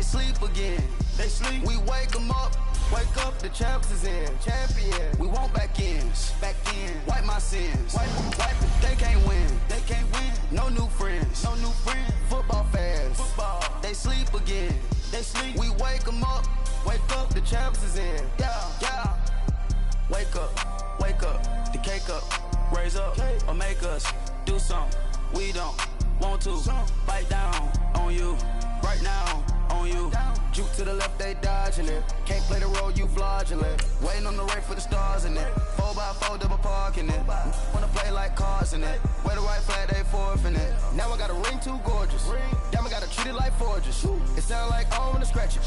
sleep again. They sleep. We wake them up. Wake up, the champs is in. Champion. We want back ends. Back in. Wipe my sins. Wipe it. They can't win. They can't win. No new friends. No new friends. Football fans. Football. They sleep again. They sleep. We wake them up. Wake up, the champs is in. Yeah. Wake up. The cake up. Raise up. Or make us do something. We don't want to. Bite down on you. Right now on you. Juke to the left, they dodging it. Can't play the role, you fraudulent. Waiting on the right for the stars in it. 4x4 double parking it. Wanna play like cars in it. Wear the white flag, they forfeit it. Now I got a ring too gorgeous. Damn, I gotta treat it like forges. It sound like I wanna scratch it.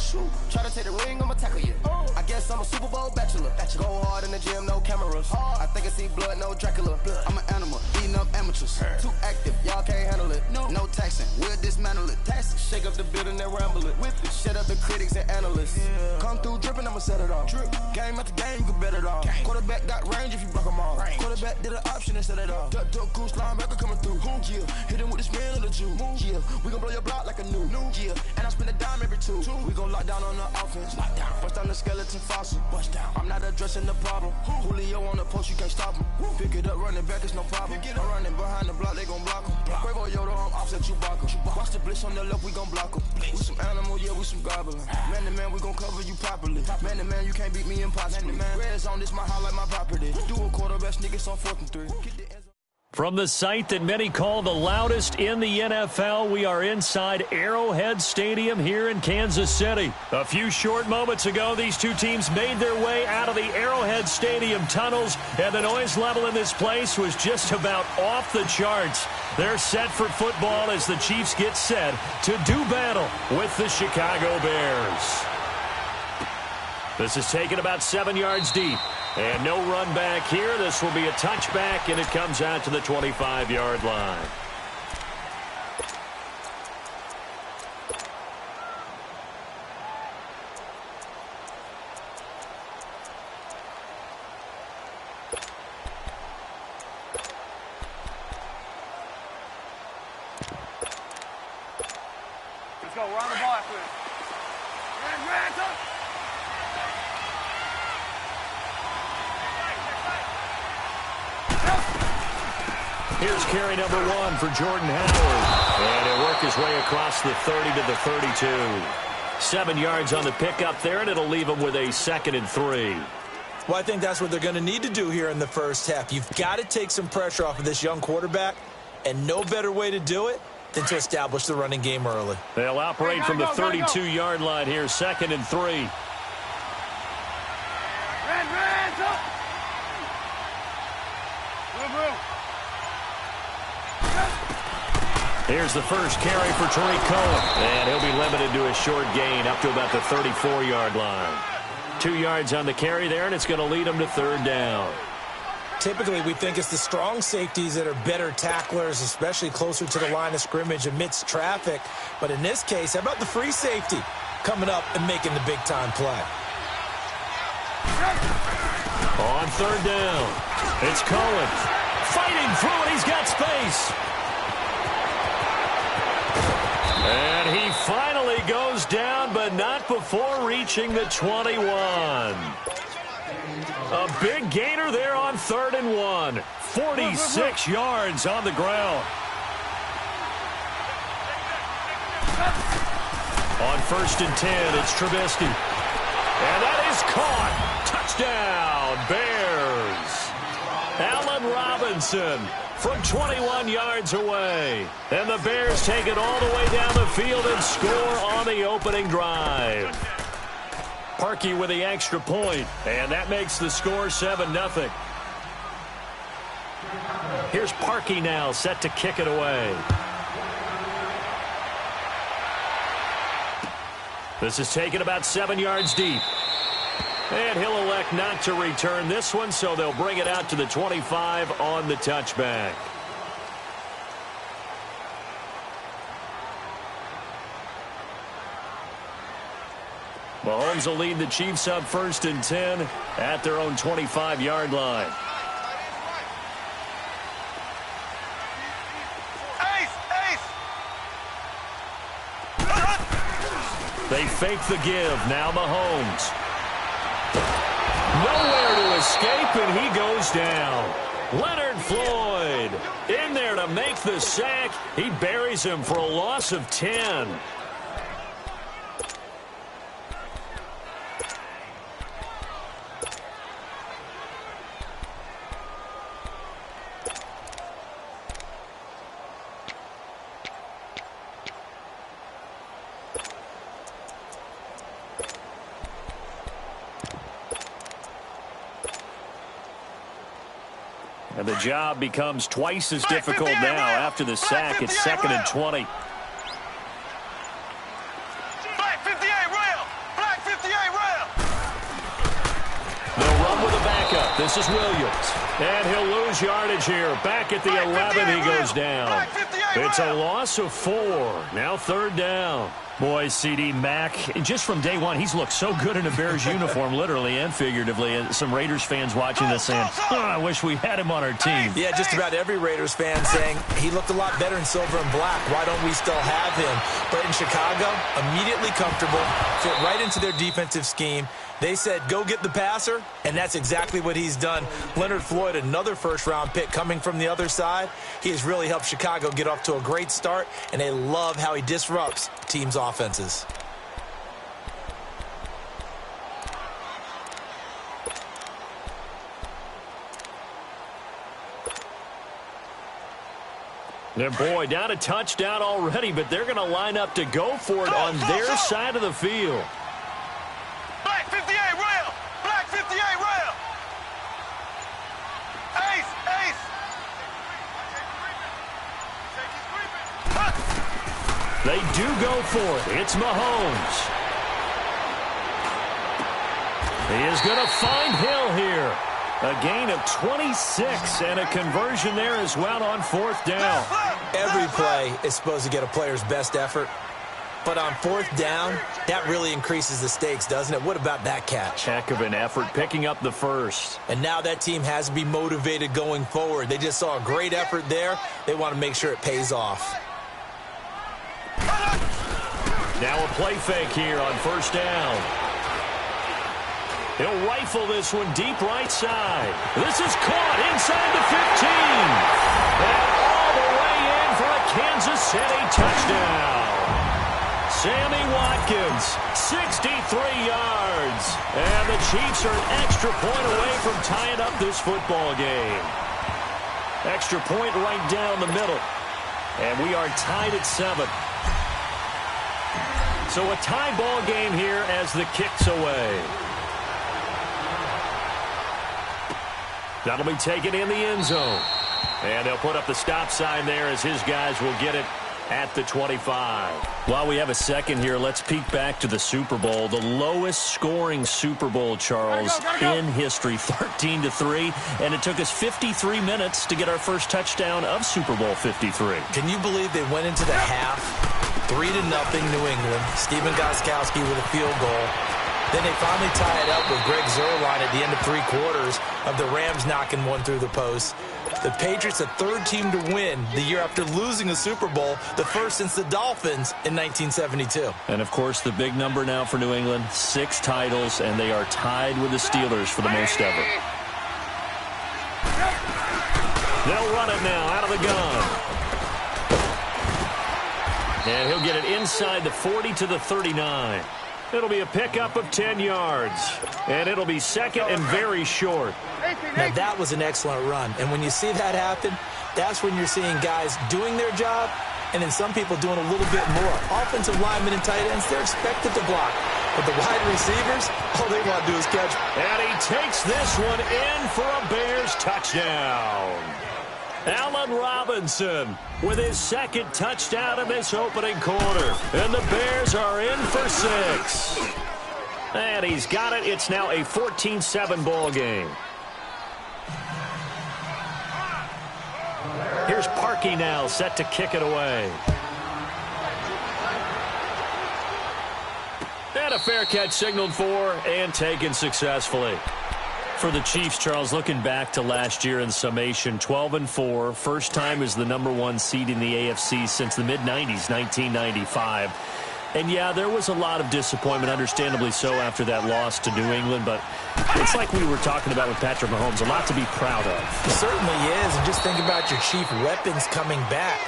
Try to take the ring, I'ma tackle you. I guess I'm a Super Bowl bachelor. Go hard in the gym, no cameras. I think I see blood, no Dracula. I'm an animal, eating up amateurs. Too active, y'all can't handle it. No taxing, we'll dismantle it. Shake up the building and ramble it. Shut up the critics and analysts. Come through dripping, I'ma set it off. Game after game, you can bet it off. Quarterback got range if you block them all. Quarterback did an option and set it off. Duck, goose, linebacker coming through. Yeah, hit him with the spin of the Jew. Yeah, we gon' blow your block like a new. Yeah, and I spend a dime every two. We gon' lock down on the offense. Bust down the skeleton fossil. I'm not addressing the problem. Julio on the post, you can't stop him. Pick it up, running back, it's no problem. I'm running behind the block, they gon' block him. Quavo Yoda, I'm offset Chewbacca. Watch the blitz on the left, we gon' block him. We some animal, yeah, we some goblin. Man to man, we gon' cover you properly. Man to man, you can't beat me impossibly. Red zone, this my highlight, my property. Do a quarterback, niggas on 4th and 3. From the site that many call the loudest in the NFL, we are inside Arrowhead Stadium here in Kansas City. A few short moments ago, these two teams made their way out of the Arrowhead Stadium tunnels, and the noise level in this place was just about off the charts. They're set for football as the Chiefs get set to do battle with the Chicago Bears. This is taken about 7 yards deep. And no run back here. This will be a touchback, and it comes out to the 25-yard line. Let's go. We're on the ball after this. Here's carry number 1 for Jordan Howard. And he'll work his way across the 30 to the 32. 7 yards on the pickup there, and it'll leave him with a 2nd and 3. Well, I think that's what they're going to need to do here in the first half. You've got to take some pressure off of this young quarterback, and no better way to do it than to establish the running game early. They'll operate from the 32-yard line here, 2nd and 3. Here's the first carry for Tariq Cohen. And he'll be limited to a short gain up to about the 34-yard line. 2 yards on the carry there, and it's going to lead him to 3rd down. Typically, we think it's the strong safeties that are better tacklers, especially closer to the line of scrimmage amidst traffic. But in this case, how about the free safety coming up and making the big-time play? On 3rd down, it's Cohen. Fighting through it, he's got space. And he finally goes down, but not before reaching the 21. A big gainer there on 3rd and 1. 46 yards on the ground. On 1st and 10, it's Trubisky. And that is caught. Touchdown, Bears. Allen Robinson from 21 yards away. And the Bears take it all the way down the field and score on the opening drive. Parkey with the extra point, and that makes the score 7-0. Here's Parkey now, set to kick it away. This is taken about 7 yards deep. And he'll elect not to return this one, so they'll bring it out to the 25 on the touchback. Mahomes will lead the Chiefs up 1st and 10 at their own 25-yard line. They fake the give. Now Mahomes. Nowhere to escape, and he goes down. Leonard Floyd in there to make the sack. He buries him for a loss of 10. And the job becomes twice as difficult now after the sack. It's 2nd and 20. Black 58 rail. Black 58 rail. They'll run with a backup. This is Williams. And he'll lose yardage here. Back at the 11, he goes down. It's a loss of 4. Now 3rd down. Boy, CD Mack, just from day one, he's looked so good in a Bears uniform, literally and figuratively. And some Raiders fans watching this saying, oh, I wish we had him on our team. Yeah, just about every Raiders fan saying he looked a lot better in silver and black. Why don't we still have him? But in Chicago, immediately comfortable, fit right into their defensive scheme. They said, go get the passer, and that's exactly what he's done. Leonard Floyd, another first-round pick coming from the other side. He has really helped Chicago get off to a great start, and they love how he disrupts teams' offenses. And boy, down a touchdown already, but they're going to line up to go for it on their side of the field. Black 58 rail. Black 58 rail. Ace. Ace. They do go for it. It's Mahomes. He is going to find Hill here. A gain of 26 and a conversion there as well on 4th down. Every play is supposed to get a player's best effort. But on 4th down, that really increases the stakes, doesn't it? What about that catch? Heck of an effort picking up the first. And now that team has to be motivated going forward. They just saw a great effort there. They want to make sure it pays off. Now a play fake here on 1st down. He'll rifle this one deep right side. This is caught inside the 15. And all the way in for a Kansas City touchdown. Sammy Watkins, 63 yards. And the Chiefs are an extra point away from tying up this football game. Extra point right down the middle. And we are tied at 7. So a tie ball game here as the kick's away. That'll be taken in the end zone. And they'll put up the stop sign there as his guys will get it at the 25. While we have a second here, let's peek back to the Super Bowl. The lowest scoring Super Bowl, Charles, in history, 13-3. And it took us 53 minutes to get our first touchdown of Super Bowl 53. Can you believe they went into the half, 3-0 New England, Stephen Gostkowski with a field goal. Then they finally tie it up with Greg Zuerlein at the end of 3 quarters of the Rams knocking one through the post. The Patriots, the 3rd team to win the year after losing a Super Bowl, the first since the Dolphins in 1972. And, of course, the big number now for New England, 6 titles, and they are tied with the Steelers for the most ever. They'll run it now out of the gun. And he'll get it inside the 40 to the 39. It'll be a pickup of 10 yards. And it'll be 2nd and very short. Now, that was an excellent run. And when you see that happen, that's when you're seeing guys doing their job and then some people doing a little bit more. Offensive linemen and tight ends, they're expected to block. But the wide receivers, all they want to do is catch. And he takes this one in for a Bears touchdown. Allen Robinson with his 2nd touchdown in this opening quarter. And the Bears are in for 6. And he's got it. It's now a 14-7 ball game. Here's Parkey now set to kick it away. And a fair catch signaled for and taken successfully. For the Chiefs, Charles, looking back to last year in summation, 12-4, first time as the #1 seed in the AFC since the mid-90s, 1995. And, yeah, there was a lot of disappointment, understandably so, after that loss to New England. But it's like we were talking about with Patrick Mahomes, a lot to be proud of. It certainly is. And just think about your chief weapons coming back.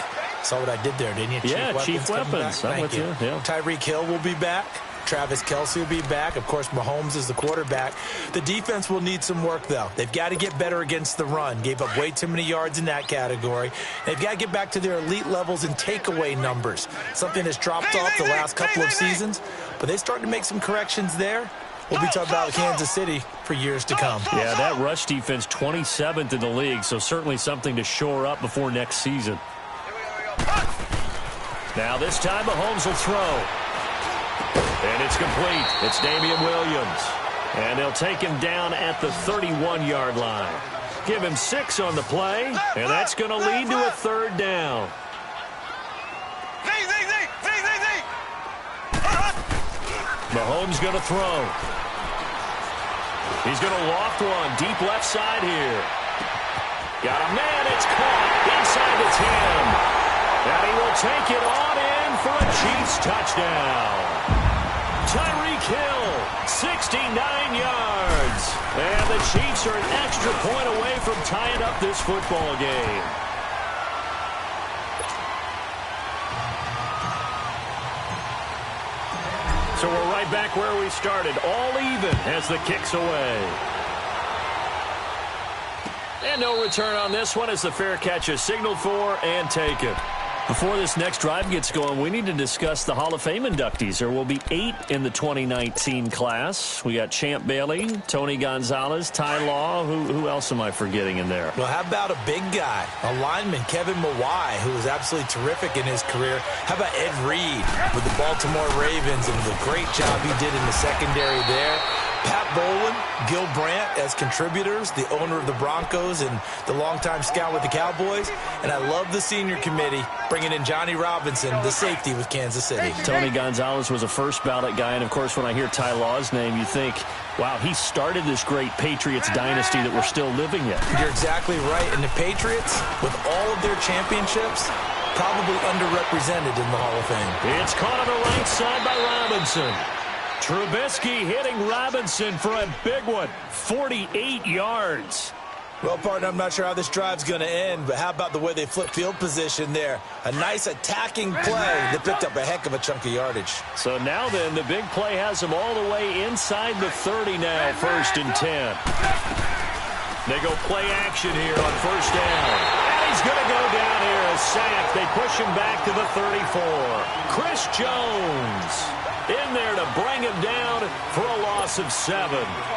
Saw what I did there, didn't you? Chief weapons. I'm with you. Yeah. Tyreek Hill will be back. Travis Kelce will be back. Of course, Mahomes is the quarterback. The defense will need some work, though. They've got to get better against the run. Gave up way too many yards in that category. They've got to get back to their elite levels in takeaway numbers, something that's dropped off the last couple of seasons. But they're starting to make some corrections there. We'll be talking about Kansas City for years to come. Yeah, that rush defense, 27th in the league, so certainly something to shore up before next season. Now this time Mahomes will throw. And it's complete. It's Damian Williams. And they'll take him down at the 31-yard line. Give him 6 on the play, and that's going to lead to a third down. Mahomes going to throw. He's going to loft one deep left side here. Got a man. It's caught inside the 10. And he will take it on in for a Chiefs touchdown. Tyreek Hill, 69 yards. And the Chiefs are an extra point away from tying up this football game. So we're right back where we started, all even as the kick's away. And no return on this one as the fair catch is signaled for and taken. Before this next drive gets going, we need to discuss the Hall of Fame inductees. There will be 8 in the 2019 class. We got Champ Bailey, Tony Gonzalez, Ty Law. Who else am I forgetting in there? Well, how about a big guy, a lineman, Kevin Mawai, who was absolutely terrific in his career. How about Ed Reed with the Baltimore Ravens and the great job he did in the secondary there. Pat Bowlen, Gil Brandt as contributors, the owner of the Broncos and the longtime scout with the Cowboys. And I love the senior committee bringing in Johnny Robinson, the safety with Kansas City. Tony Gonzalez was a first ballot guy. And, of course, when I hear Ty Law's name, you think, wow, he started this great Patriots dynasty that we're still living in. You're exactly right. And the Patriots, with all of their championships, probably underrepresented in the Hall of Fame. It's caught on the right side by Robinson. Trubisky hitting Robinson for a big one, 48 yards. Well, partner, I'm not sure how this drive's going to end, but how about the way they flip field position there? A nice attacking play that picked up a heck of a chunk of yardage. So now then, the big play has them all the way inside the 30 now, 1st and 10. They go play action here on 1st down. And he's going to go down here, a sack. They push him back to the 34. Chris Jones in there to bring him down for a loss of 7.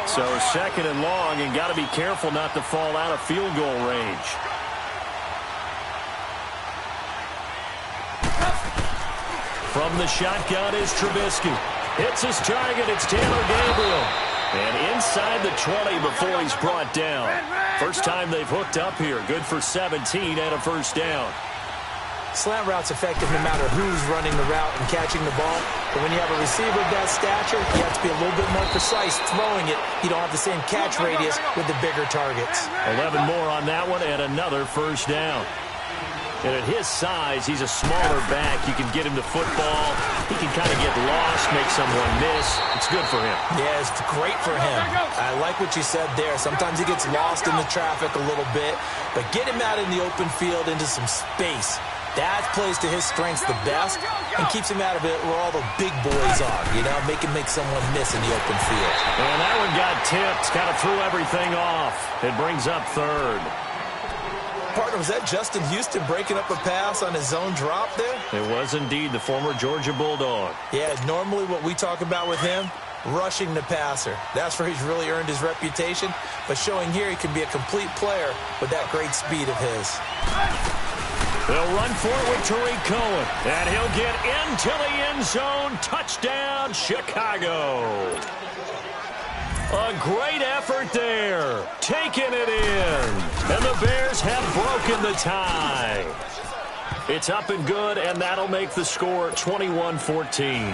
So 2nd and long, and got to be careful not to fall out of field goal range. From the shotgun is Trubisky. Hits his target. It's Taylor Gabriel. And inside the 20 before he's brought down. First time they've hooked up here. Good for 17 and a 1st down. Slant route's effective no matter who's running the route and catching the ball. But when you have a receiver of that stature, you have to be a little bit more precise throwing it. You don't have the same catch radius with the bigger targets. 11 more on that one and another 1st down. And at his size, he's a smaller back. You can get him the football. He can kind of get lost, make someone miss. It's good for him. Yeah, it's great for him. I like what you said there. Sometimes he gets lost in the traffic a little bit. But get him out in the open field into some space. That plays to his strengths the best and keeps him out of it where all the big boys are, you know, make someone miss in the open field. And that one got tipped, kind of threw everything off. It brings up 3rd. Partner, was that Justin Houston breaking up a pass on his zone drop there? It was indeed the former Georgia Bulldog. Yeah, normally what we talk about with him, rushing the passer. That's where he's really earned his reputation. But showing here he can be a complete player with that great speed of his. They'll run for it with Tariq Cohen. And he'll get into the end zone. Touchdown, Chicago. A great effort there. Taking it in. And the Bears have broken the tie. It's up and good, and that'll make the score 21-14.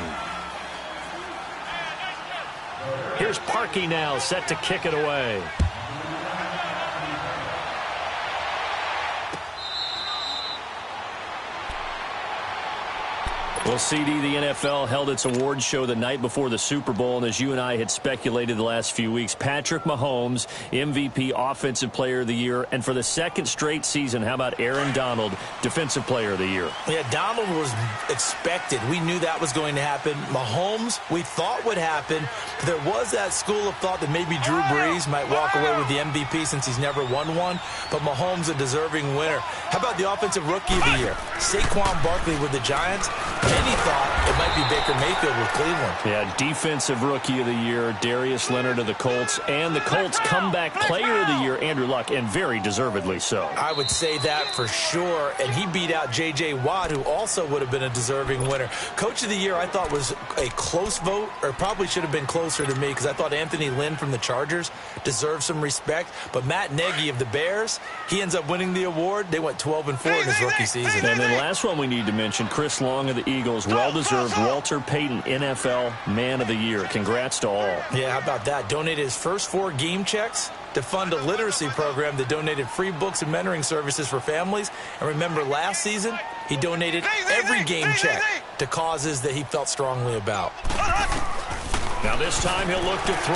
Here's Parkey now, set to kick it away. Well, CD, the NFL held its awards show the night before the Super Bowl, and as you and I had speculated the last few weeks, Patrick Mahomes, MVP, Offensive Player of the Year, and for the second straight season, how about Aaron Donald, Defensive Player of the Year? Yeah, Donald was expected. We knew that was going to happen. Mahomes, we thought would happen. There was that school of thought that maybe Drew Brees might walk away with the MVP since he's never won one, but Mahomes a deserving winner. How about the Offensive Rookie of the Year? Saquon Barkley with the Giants. Many thought it might be Baker Mayfield with Cleveland. Yeah, Defensive Rookie of the Year, Darius Leonard of the Colts, and the Colts Comeback Player of the Year, Andrew Luck, and very deservedly so. I would say that for sure, and he beat out J.J. Watt, who also would have been a deserving winner. Coach of the Year, I thought was a close vote, or probably should have been closer to me, because I thought Anthony Lynn from the Chargers deserves some respect, but Matt Nagy of the Bears, he ends up winning the award. They went 12-4 in his rookie season. And then last one we need to mention, Chris Long of the Eagles, well-deserved Walter Payton NFL Man of the Year. Congrats to all. Yeah, how about that? Donated his first 4 game checks to fund a literacy program that donated free books and mentoring services for families. And remember, last season, he donated every game check to causes that he felt strongly about. Now this time he'll look to throw.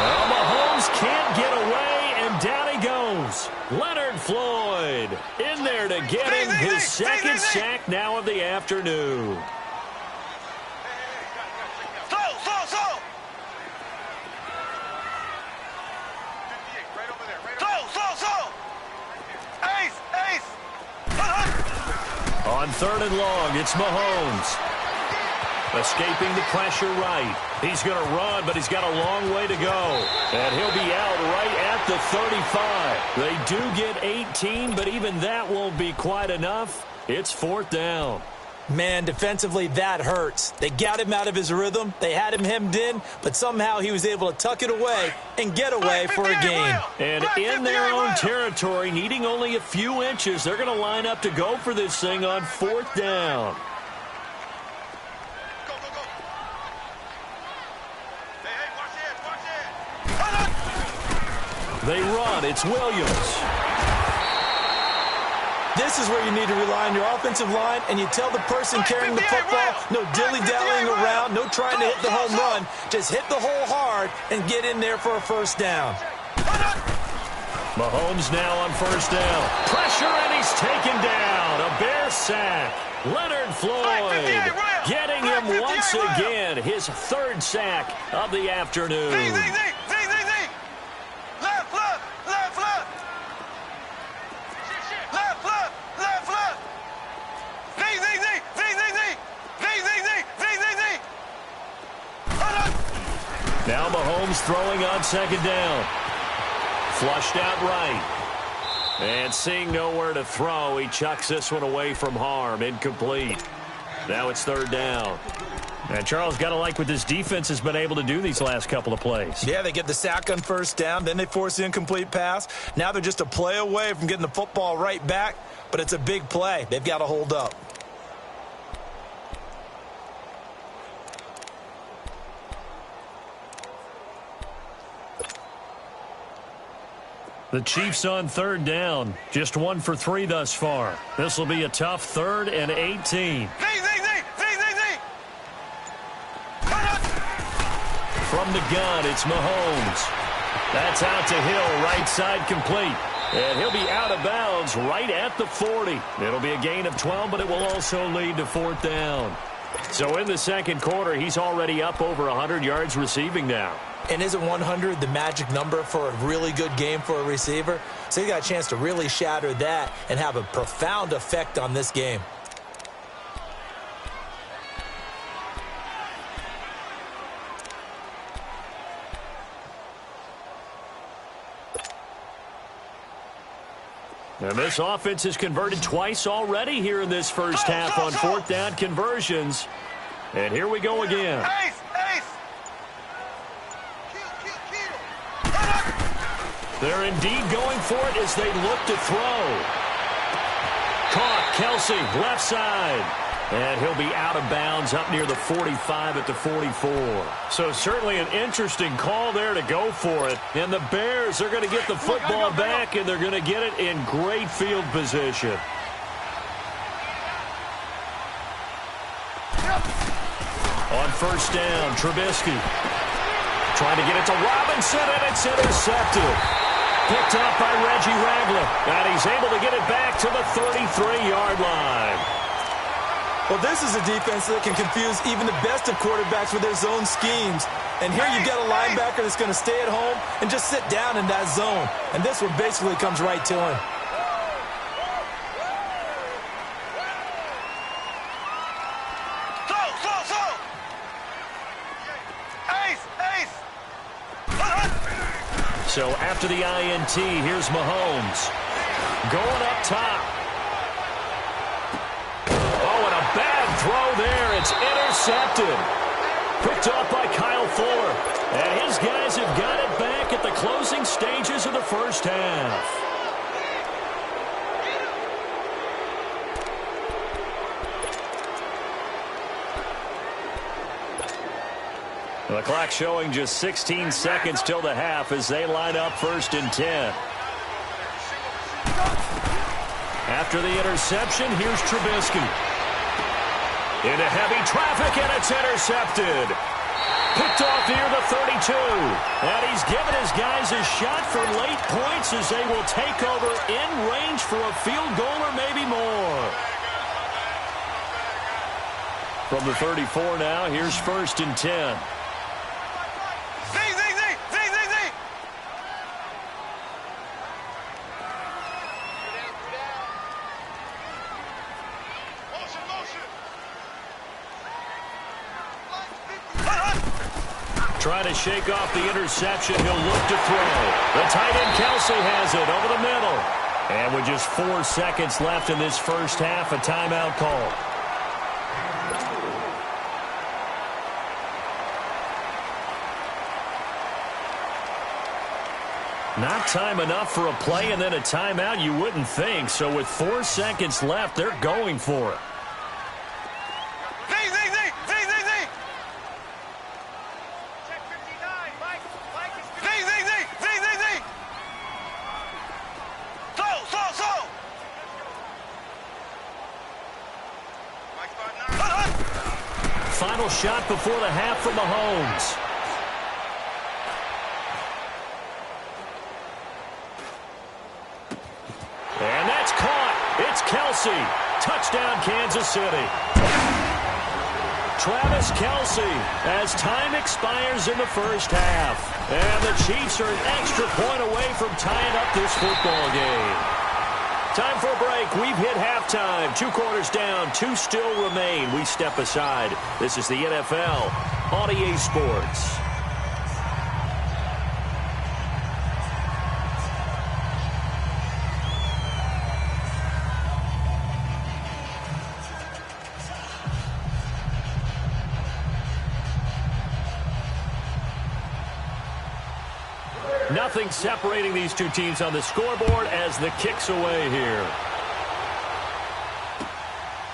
Well, Mahomes can't get away, and down he goes. Leonard Floyd in there to get him his second sack now of the afternoon. On 3rd and long, it's Mahomes. Escaping the pressure right. He's going to run, but he's got a long way to go. And he'll be out right at the 35. They do get 18, but even that won't be quite enough. It's 4th down. Man, defensively, that hurts. They got him out of his rhythm. They had him hemmed in, but somehow he was able to tuck it away and get away for a gain. And in their own territory, needing only a few inches, they're going to line up to go for this thing on 4th down. They run. It's Williams. This is where you need to rely on your offensive line, and you tell the person carrying the football, no dilly-dallying around, no trying to hit the home run. Just hit the hole hard and get in there for a first down. Mahomes now on 1st down. Pressure, and he's taken down. A Bear sack. Leonard Floyd getting him once again. His 3rd sack of the afternoon. Now Mahomes throwing on 2nd down. Flushed out right. And seeing nowhere to throw, he chucks this one away from harm. Incomplete. Now it's 3rd down. And Charles, got to like what this defense has been able to do these last couple of plays. Yeah, they get the sack on 1st down, then they force the incomplete pass. Now they're just a play away from getting the football right back, but it's a big play. They've got to hold up. The Chiefs on 3rd down. Just 1 for 3 thus far. This will be a tough 3rd and 18. From the gun, it's Mahomes. That's out to Hill, right side complete. And he'll be out of bounds right at the 40. It'll be a gain of 12, but it will also lead to 4th down. So in the 2nd quarter, he's already up over 100 yards receiving now. And isn't 100 the magic number for a really good game for a receiver? So you got a chance to really shatter that and have a profound effect on this game. And this offense has converted twice already here in this first half on 4th down conversions. And here we go again. They're indeed going for it as they look to throw. Caught, Kelsey, left side. And he'll be out of bounds up near the 45 at the 44. So certainly an interesting call there to go for it. And the Bears are going to get the football back, and they're going to get it in great field position. On first down, Trubisky trying to get it to Robinson, and it's intercepted. Picked up by Reggie Ragland, and he's able to get it back to the 33-yard line. Well, this is a defense that can confuse even the best of quarterbacks with their zone schemes. And here you've got a linebacker that's going to stay at home and just sit down in that zone. And this one basically comes right to him. So after the INT, here's Mahomes. Going up top. Oh, and a bad throw there. It's intercepted. Picked off by Kyle Fuller. And his guys have got it back at the closing stages of the first half. The clock showing just 16 seconds till the half as they line up 1st and 10. After the interception, here's Trubisky. Into heavy traffic, and it's intercepted. Picked off near the 32. And he's given his guys a shot for late points as they will take over in range for a field goal or maybe more. From the 34 now, here's 1st and 10. Trying to shake off the interception. He'll look to throw. The tight end Kelsey has it over the middle. And with just 4 seconds left in this first half, a timeout call. Not time enough for a play and then a timeout, you wouldn't think. So with 4 seconds left, they're going for it. Final shot before the half from Mahomes. And that's caught. It's Kelsey. Touchdown, Kansas City. Travis Kelsey as time expires in the first half. And the Chiefs are an extra point away from tying up this football game. Time for a break. We've hit halftime. 2 quarters down. 2 still remain. We step aside. This is the NFL on EA Sports. Nothing separating these two teams on the scoreboard as the kick's away here.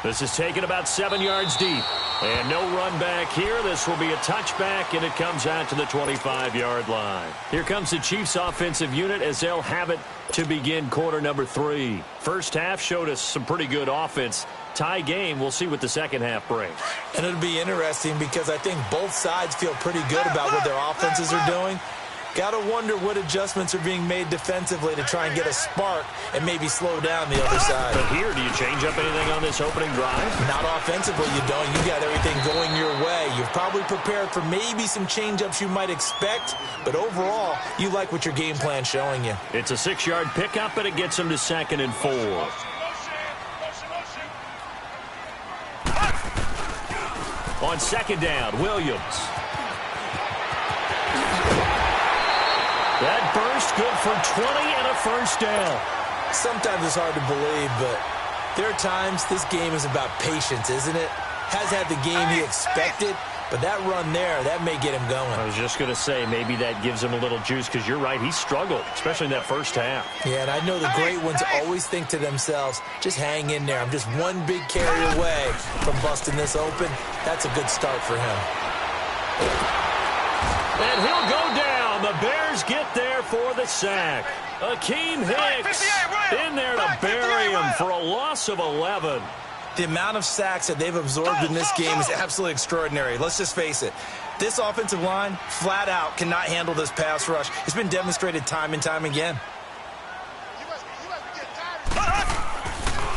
This is taken about 7 yards deep. And no run back here. This will be a touchback, and it comes out to the 25-yard line. Here comes the Chiefs offensive unit as they'll have it to begin quarter number 3. First half showed us some pretty good offense. Tie game. We'll see what the second half brings. And it'll be interesting because I think both sides feel pretty good about what their offenses are doing. Got to wonder what adjustments are being made defensively to try and get a spark and maybe slow down the other side. But here, do you change up anything on this opening drive? Not offensively, you don't. You got everything going your way. You've probably prepared for maybe some change-ups you might expect, but overall, you like what your game plan's showing you. It's a 6-yard pickup, but it gets them to 2nd and 4. On 2nd down, Williams. That burst good for 20 and a first down. Sometimes it's hard to believe, but there are times this game is about patience, isn't it? Has had the game he expected, but that run there, that may get him going. I was just going to say, maybe that gives him a little juice because you're right, he struggled, especially in that first half. Yeah, and I know the great ones always think to themselves, just hang in there. I'm just one big carry away from busting this open. That's a good start for him. And he'll go down. The Bears get there for the sack. Akeem Hicks in there to bury him for a loss of 11. The amount of sacks that they've absorbed in this game is absolutely extraordinary. Let's just face it. This offensive line, flat out, cannot handle this pass rush. It's been demonstrated time and time again.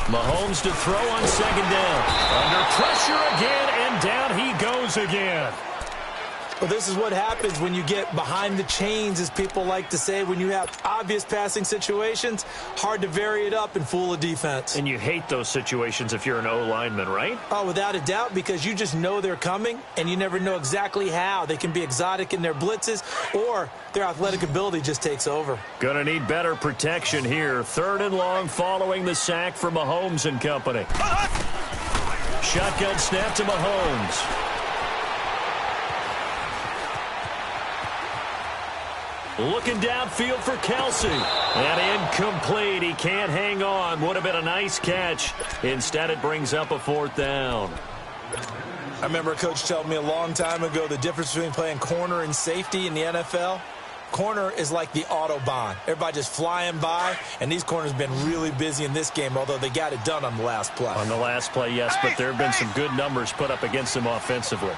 Mahomes to throw on second down. Under pressure again, and down he goes again. Well, this is what happens when you get behind the chains, as people like to say. When you have obvious passing situations, hard to vary it up and fool a defense. And you hate those situations if you're an O-lineman, right? Oh, without a doubt, because you just know they're coming, and you never know exactly how. They can be exotic in their blitzes, or their athletic ability just takes over. Gonna need better protection here. 3rd and long following the sack for Mahomes and company. Shotgun snap to Mahomes. Looking downfield for Kelsey. And incomplete. He can't hang on. Would have been a nice catch. Instead, it brings up a 4th down. I remember a coach telling me a long time ago the difference between playing corner and safety in the NFL. Corner is like the Autobahn. Everybody just flying by, and these corners have been really busy in this game, although they got it done on the last play. On the last play, yes, but there have been some good numbers put up against them offensively.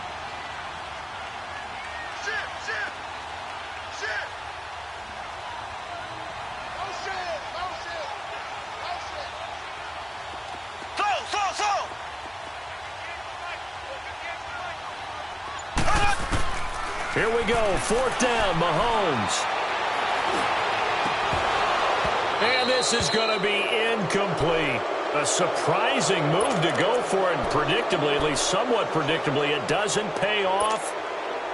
Here we go, 4th down, Mahomes. And this is going to be incomplete. A surprising move to go for it, predictably, at least somewhat predictably. It doesn't pay off.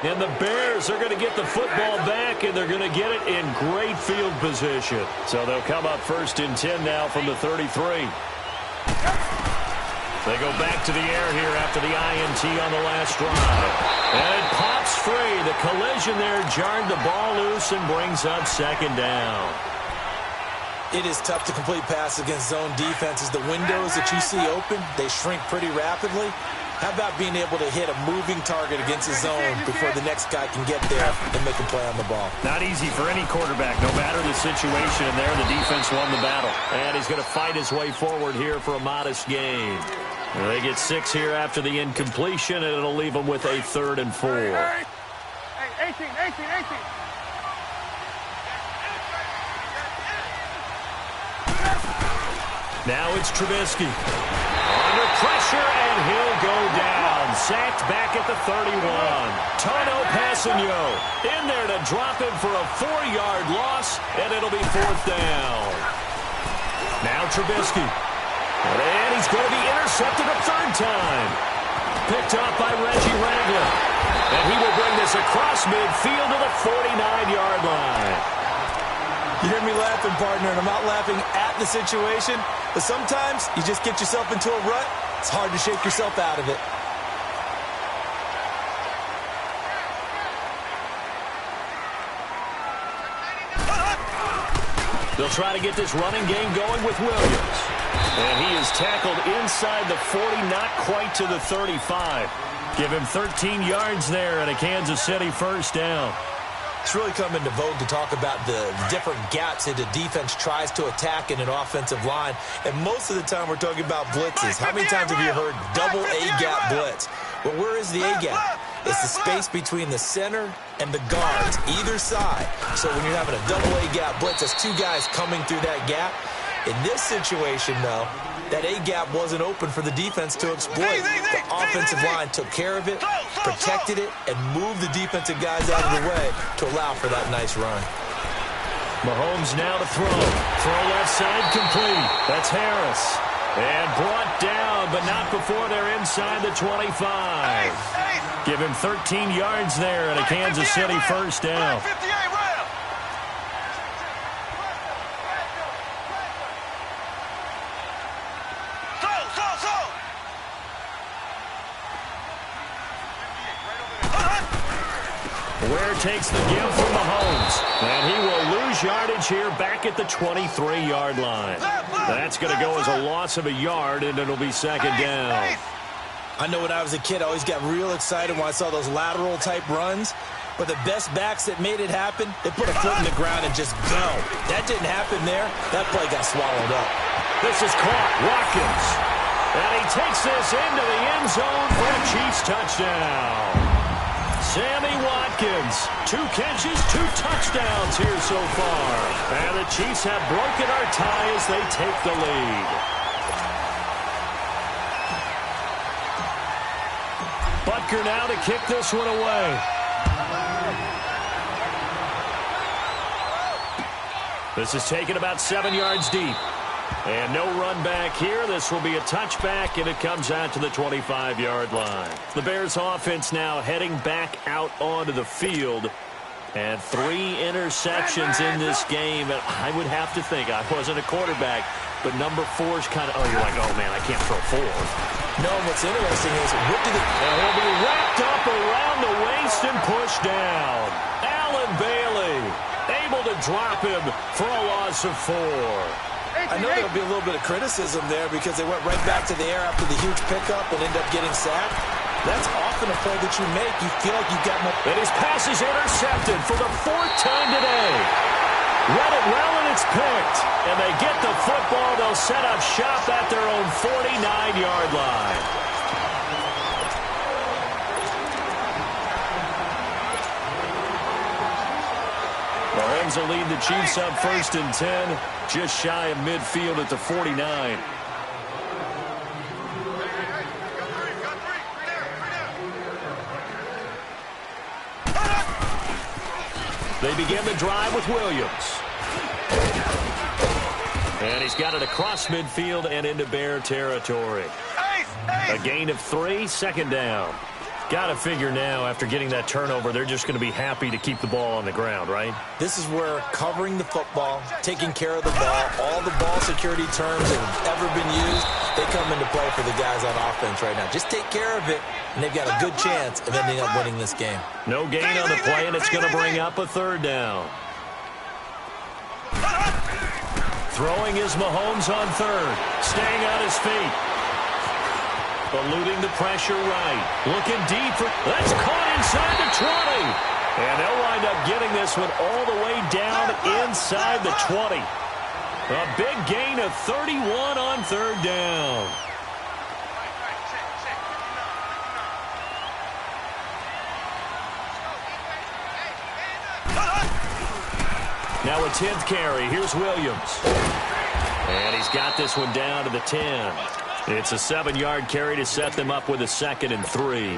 And the Bears are going to get the football back, and they're going to get it in great field position. So they'll come up 1st and 10 now from the 33. They go back to the air here after the INT on the last drive. And it pops free. The collision there jarred the ball loose and brings up 2nd down. It is tough to complete passes against zone defenses. The windows that you see open, they shrink pretty rapidly. How about being able to hit a moving target against a zone before the next guy can get there and make a play on the ball? Not easy for any quarterback, no matter the situation. And there, the defense won the battle. And he's going to fight his way forward here for a modest gain. They get 6 here after the incompletion, and it'll leave them with a 3rd and 4. Hey, 18. Now it's Trubisky. Under pressure, and he'll go down. Sacked back at the 31. Tono Passanio in there to drop him for a 4-yard loss, and it'll be 4th down. Now Trubisky. And he's going to be intercepted a 3rd time. Picked off by Reggie Ragland. And he will bring this across midfield to the 49-yard line. You hear me laughing, partner, and I'm not laughing at the situation, but sometimes you just get yourself into a rut. It's hard to shake yourself out of it. They'll try to get this running game going with Williams. And he is tackled inside the 40, not quite to the 35. Give him 13 yards there and a Kansas City 1st down. It's really come into vogue to talk about the different gaps that the defense tries to attack in an offensive line. And most of the time we're talking about blitzes. How many times have you heard double A-gap blitz? Well, where is the A-gap? It's the space between the center and the guards, either side. So when you're having a double A-gap blitz, that's 2 guys coming through that gap. In this situation, though, that A-gap wasn't open for the defense to exploit. The offensive line took care of it, protected it, and moved the defensive guys out of the way to allow for that nice run. Mahomes now to throw. Throw left side complete. That's Harris. And brought down, but not before they're inside the 25. Give him 13 yards there and a Kansas City 1st down. Ware takes the give from Mahomes. And he will lose yardage here back at the 23-yard line. That's going to go as a loss of a yard, and it'll be 2nd down. I know when I was a kid, I always got real excited when I saw those lateral-type runs. But the best backs that made it happen, they put a foot in the ground and just go. That didn't happen there. That play got swallowed up. This is caught. Watkins. And he takes this into the end zone for a Chiefs touchdown. Sammy Watkins, 2 catches, 2 touchdowns here so far. And the Chiefs have broken our tie as they take the lead. Butker now to kick this one away. This is taken about 7 yards deep. And no run back here. This will be a touchback, and it comes out to the 25-yard line. The Bears offense now heading back out onto the field. And 3 interceptions in this game. And I would have to think, I wasn't a quarterback, but number 4 is kind of, you're like, oh, man, I can't throw 4. No, what's interesting is, what do they... He'll be wrapped up around the waist and pushed down. Allen Bailey able to drop him for a loss of 4. I know there'll be a little bit of criticism there because they went right back to the air after the huge pickup and ended up getting sacked. That's often a play that you make. You feel like you've got more... And his pass is intercepted for the 4th time today. Read it well, and it's picked. And they get the football. They'll set up shop at their own 49-yard line. Mahomes will lead the Chiefs up 1st and 10, just shy of midfield at the 49. They begin the drive with Williams. And he's got it across midfield and into Bear territory. A gain of 3, 2nd down. Got to figure now, after getting that turnover, they're just going to be happy to keep the ball on the ground, right? This is where covering the football, taking care of the ball, all the ball security terms that have ever been used, they come into play for the guys on offense right now. Just take care of it, and they've got a good chance of ending up winning this game. No gain on the play, and it's going to bring up a 3rd down. Throwing is Mahomes on 3rd, staying on his feet. Eluding the pressure right. Looking deep. That's caught inside the 20. And they'll wind up getting this one all the way down inside the 20. A big gain of 31 on 3rd down. Now a 10th carry. Here's Williams. And he's got this one down to the 10. It's a 7-yard carry to set them up with a 2nd and 3.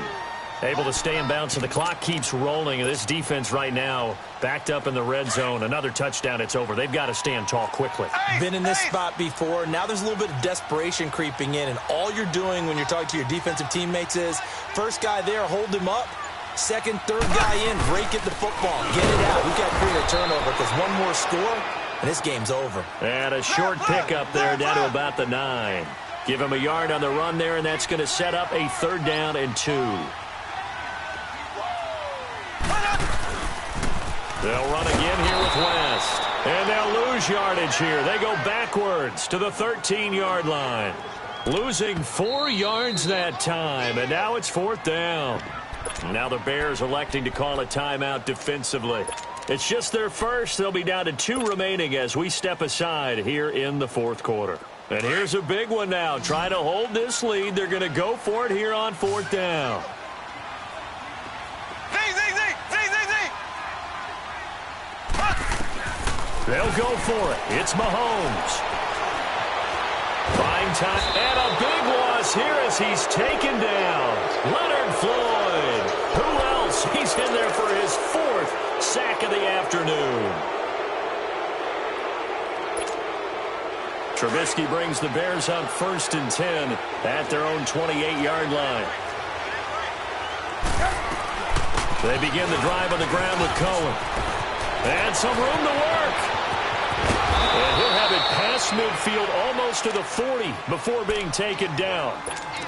Able to stay in bounds, and the clock keeps rolling. And this defense right now backed up in the red zone. Another touchdown, it's over. They've got to stand tall quickly. Been in this spot before. Now there's a little bit of desperation creeping in, and all you're doing when you're talking to your defensive teammates is, first guy there, hold him up. 2nd, 3rd guy in, break at the football. Get it out. We've got to create a turnover because one more score, and this game's over. And a short pickup there down to about the 9. Give him a yard on the run there, and that's going to set up a 3rd down and 2. They'll run again here with West. And they'll lose yardage here. They go backwards to the 13-yard line. Losing 4 yards that time, and now it's 4th down. Now the Bears electing to call a timeout defensively. It's just their first. They'll be down to 2 remaining as we step aside here in the 4th quarter. And here's a big one now. Trying to hold this lead. They're going to go for it here on 4th down. They'll go for it. It's Mahomes. Fine time. And a big loss here as he's taken down. Leonard Floyd. Who else? He's in there for his 4th sack of the afternoon. Trubisky brings the Bears up 1st and 10 at their own 28-yard line. They begin the drive on the ground with Cohen. And some room to work. And he'll have it past midfield almost to the 40 before being taken down.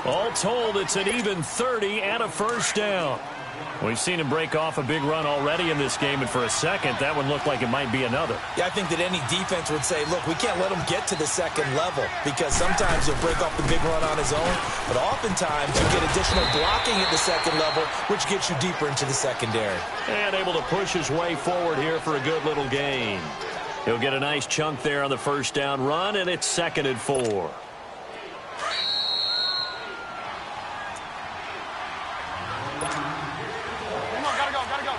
All told, it's an even 30 and a 1st down. We've seen him break off a big run already in this game, and for a second, that one looked like it might be another. Yeah, I think that any defense would say, look, we can't let him get to the 2nd level because sometimes he'll break off the big run on his own, but oftentimes you get additional blocking at the 2nd level, which gets you deeper into the secondary. And able to push his way forward here for a good little gain. He'll get a nice chunk there on the 1st down run, and it's 2nd and 4. Come on, gotta go, gotta go.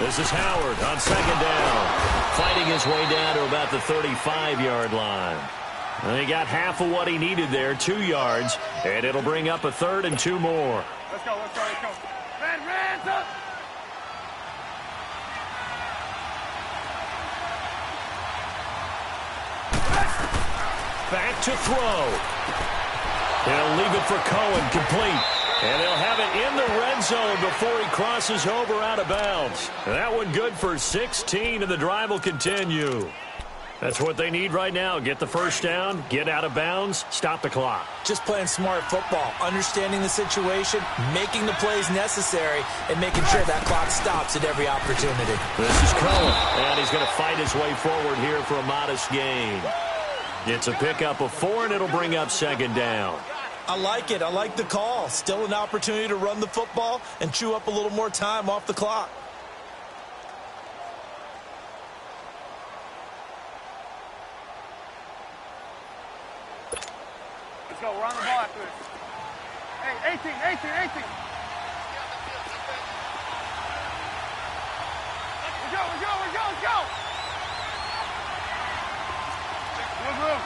This is Howard on second down, fighting his way down to about the 35-yard line. And he got half of what he needed there, 2 yards, and it'll bring up a 3rd and 2 more. Let's go, let's go, let's go. Red, up. Back to throw. He'll leave it for Cohen, complete. And he'll have it in the red zone before he crosses over out of bounds. That one good for 16, and the drive will continue. That's what they need right now. Get the first down, get out of bounds, stop the clock. Just playing smart football, understanding the situation, making the plays necessary, and making sure that clock stops at every opportunity. This is Cohen, and he's going to fight his way forward here for a modest gain. It's a pickup of 4, and it'll bring up second down. I like it. I like the call. Still an opportunity to run the football and chew up a little more time off the clock. Let's go, we're on the ball after this. Hey, 18. Let's go. Move.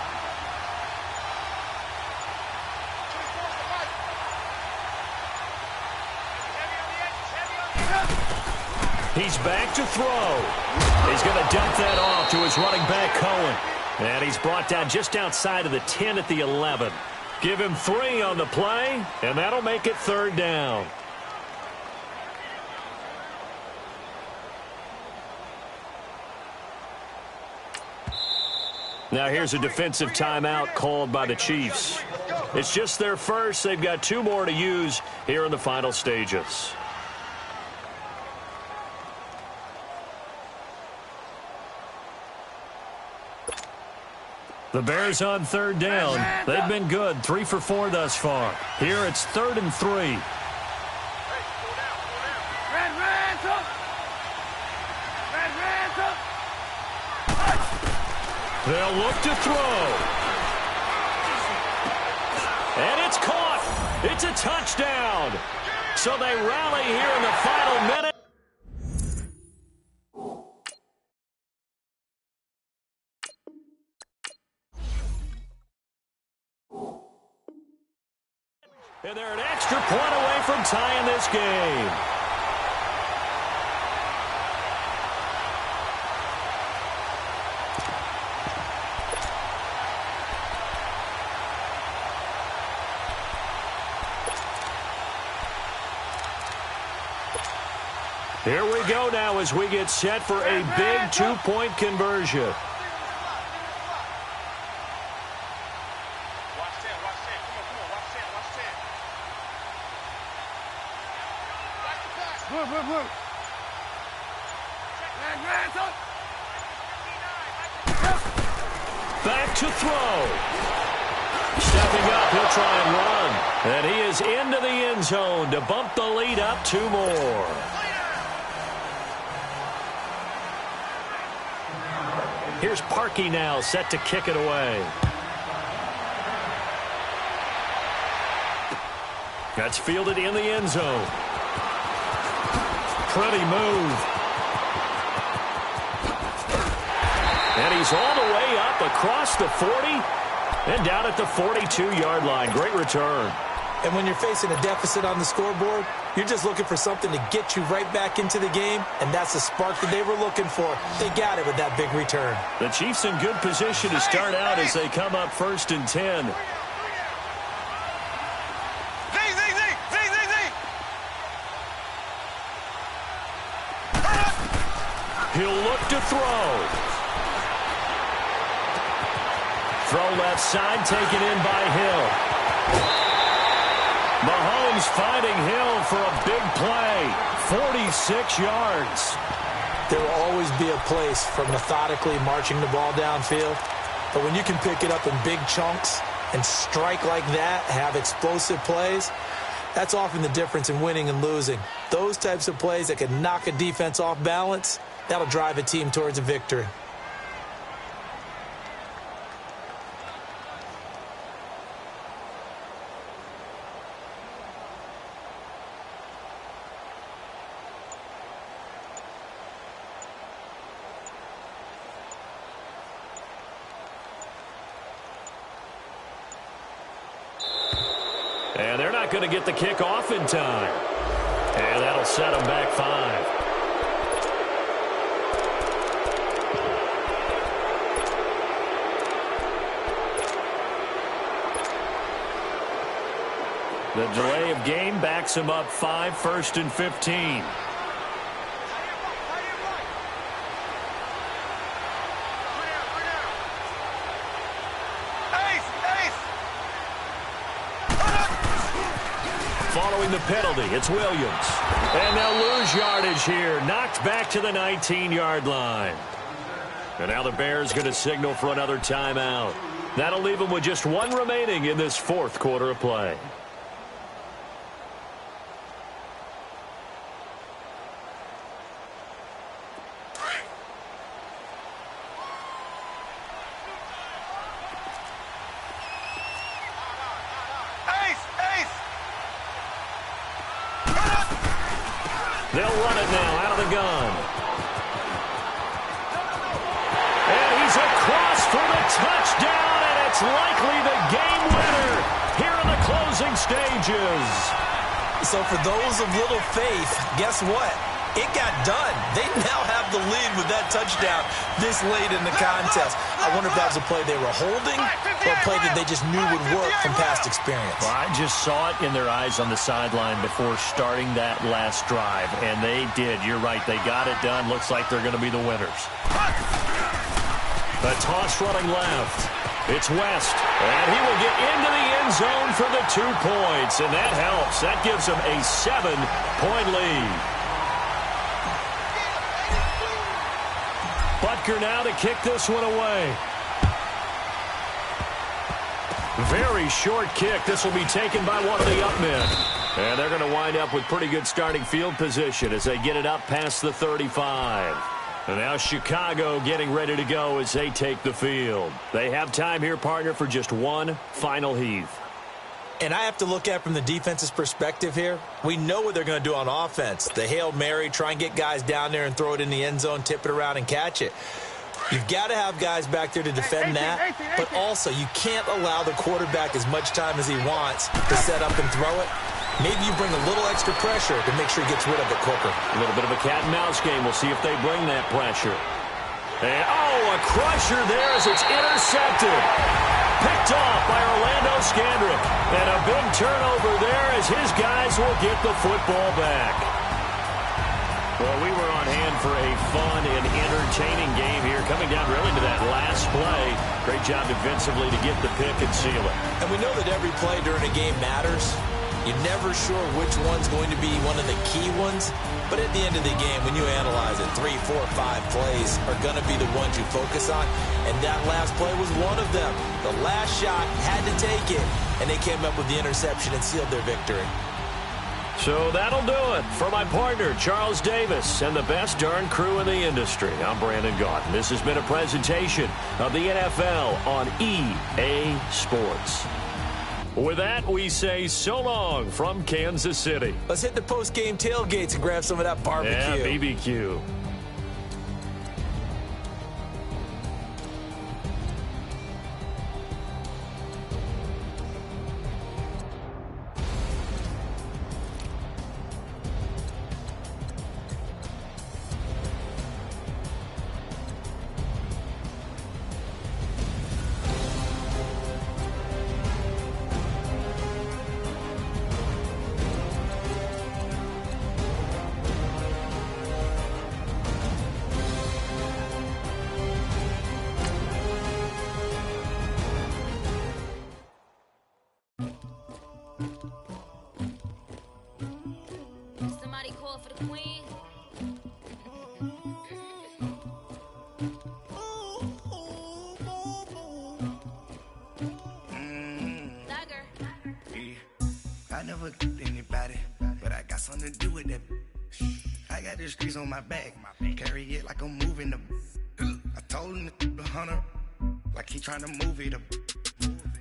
He's back to throw. He's going to dump that off to his running back, Cohen. And he's brought down just outside of the 10 at the 11. Give him 3 on the play, and that'll make it 3rd down. Now here's a defensive timeout called by the Chiefs. It's just their first. They've got 2 more to use here in the final stages. The Bears on 3rd down. They've been good, 3 for 4 thus far. Here it's 3rd and 3. Red, up. They'll look to throw. And it's caught. It's a touchdown. So they rally here in the final minute. And they're an extra point away from tying this game. Here we go now as we get set for a big 2-point conversion. Back to throw. Stepping up, he'll try and run. And he is into the end zone to bump the lead up 2 more. Here's Parkey now, set to kick it away. That's fielded in the end zone. Pretty move. And he's all the way up across the 40 and down at the 42-yard line. Great return. And when you're facing a deficit on the scoreboard, you're just looking for something to get you right back into the game, and that's the spark that they were looking for. They got it with that big return. The Chiefs in good position to start out as they come up 1st and 10. He'll look to throw. Throw left side, taken in by Hill. Mahomes finding Hill for a big play. 46 yards. There will always be a place for methodically marching the ball downfield. But when you can pick it up in big chunks and strike like that, have explosive plays, that's often the difference in winning and losing. Those types of plays that can knock a defense off balance, that'll drive a team towards a victory. And they're not going to get the kick off in time. And that'll set them back 5. The delay of game backs him up 5, 1st and 15. Following the penalty, it's Williams. And they'll lose yardage here. Knocked back to the 19-yard line. And now the Bears going to signal for another timeout. That'll leave them with just 1 remaining in this 4th quarter of play. They'll run it now out of the gun. And he's across for the touchdown, and it's likely the game winner here in the closing stages. So for those of little faith, guess what? It got done. They now have the lead with that touchdown this late in the contest. I wonder if that was a play they were holding or a play that they just knew would work from past experience. Well, I just saw it in their eyes on the sideline before starting that last drive, and they did. You're right. They got it done. Looks like they're going to be the winners. The toss running left. It's West, and he will get into the end zone for the 2 points, and that helps. That gives them a 7-point lead. Butker now to kick this one away. Very short kick. This will be taken by one of the up men. And they're going to wind up with pretty good starting field position as they get it up past the 35. And now Chicago getting ready to go as they take the field. They have time here, partner, for just 1 final heave. And I have to look at it from the defense's perspective here. We know what they're going to do on offense. The Hail Mary, try and get guys down there and throw it in the end zone, tip it around and catch it. You've got to have guys back there to defend that, but also you can't allow the quarterback as much time as he wants to set up and throw it. Maybe you bring a little extra pressure to make sure he gets rid of it quicker. A little bit of a cat and mouse game. We'll see if they bring that pressure. And, a crusher there as it's intercepted. Picked off by Orlando Scandrick. And a big turnover there as his guys will get the football back. Well, we were on hand for a fun and entertaining game here, coming down really to that last play. Great job defensively to get the pick and seal it. And we know that every play during a game matters. You're never sure which one's going to be one of the key ones. But at the end of the game, when you analyze it, 3, 4, 5 plays are going to be the ones you focus on. And that last play was one of them. The last shot had to take it, and they came up with the interception and sealed their victory. So that'll do it for my partner, Charles Davis, and the best darn crew in the industry. I'm Brandon Gaudin. This has been a presentation of the NFL on EA Sports. With that, we say so long from Kansas City. Let's hit the post-game tailgates and grab some of that barbecue. Yeah, BBQ. Somebody call for the queen. I never killed anybody, but I got something to do with that. I got the streets on my back, carry it like I'm moving the. I told him the hunter, like he trying to move it up.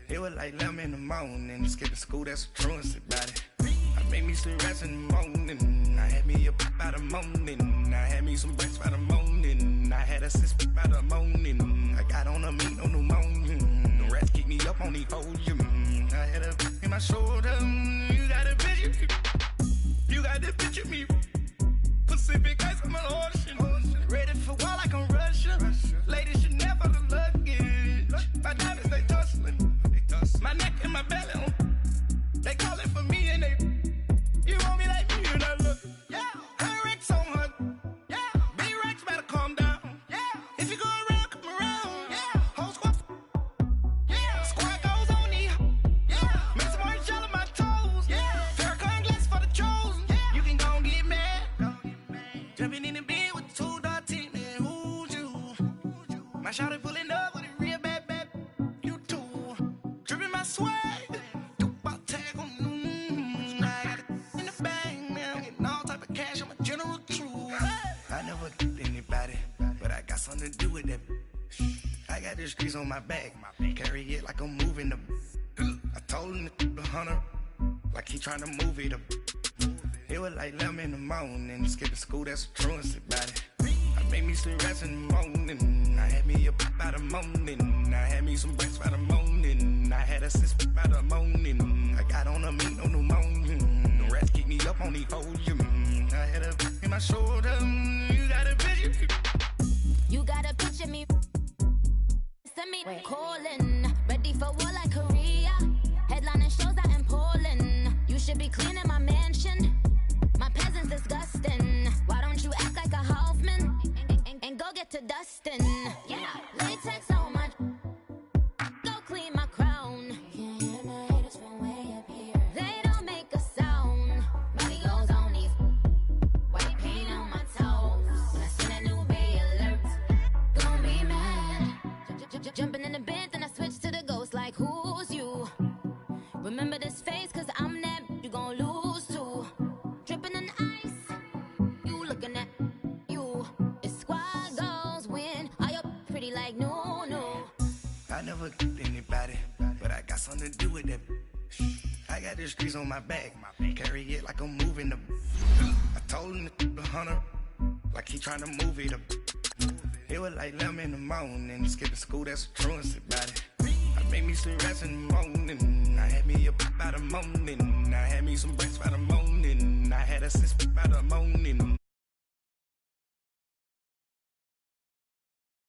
It was like 11 in the morning, skipping school, that's a truancy about it. I made me some rest in the morning, I had me a by the morning, I had me some breakfast by the morning, I had a six by the morning, I got on a meat on the morning, the rats keep me up on the podium, I had a in my shoulder. Just picture me. Pacific ice on my ocean. Ready for war like I'm Russian. Ladies should never the luggage. My diamonds, they tussling. My neck and my belly on. They calling for me and they. You want me like me and I look. Yeah. Her Rex on her. Yeah. B-Rex better calm down. Yeah. If you go around, come around. Yeah. Whole squad. Yeah. Squad goes on me. Yeah. Make some orange gel on my toes. Yeah. Farrakhan glass for the chosen. Yeah. You can go and get mad. Jumping in the bed with 2 dark teeth, man. Who's you? My shawty pulling up with a real bad. You too. Dripping my swag. Something to do with that. I got the streets on my back. Carry it like I'm moving the. I told him the hunter, like he trying to move it up. It was like 11 in the morning. Skipping school, that's a truancy about it. I made me some rest in the morning. I had me up by the morning. I had me some breaks by the morning. I had a sis by the morning. I got on a meat, no pneumonia. The rats keep me up on the podium. I had a in my shoulder. You got a picture. You gotta picture me. Send me calling. Ready for war like Korea. Headlining shows out in Poland. You should be cleaning my mansion. My peasants disgusting. Why don't you act like a Hoffman and go get to dustin'? Yeah, latex on my. Go clean my crown. Can't hear my haters from way up here. They don't make a sound. Money goes on these. White paint on my toes. When I send a new bay alert, gonna be mad. Jumping in the bed, then I switch to the ghost like who's you? Remember this face, cause I'm that you gon' lose too. Dripping in ice, you looking at you. It's squad goals win. Are you pretty like no? I never anybody, but I got something to do with that. I got the streets on my back. Carry it like I'm moving the. I told him the hunter, like he trying to move it up. It was like 11 in the morning. Skipping school, that's a truancy about it. I made me some rest in the morning. I had me up by the morning. I had me some breaks by the morning. I had a sis by the morning.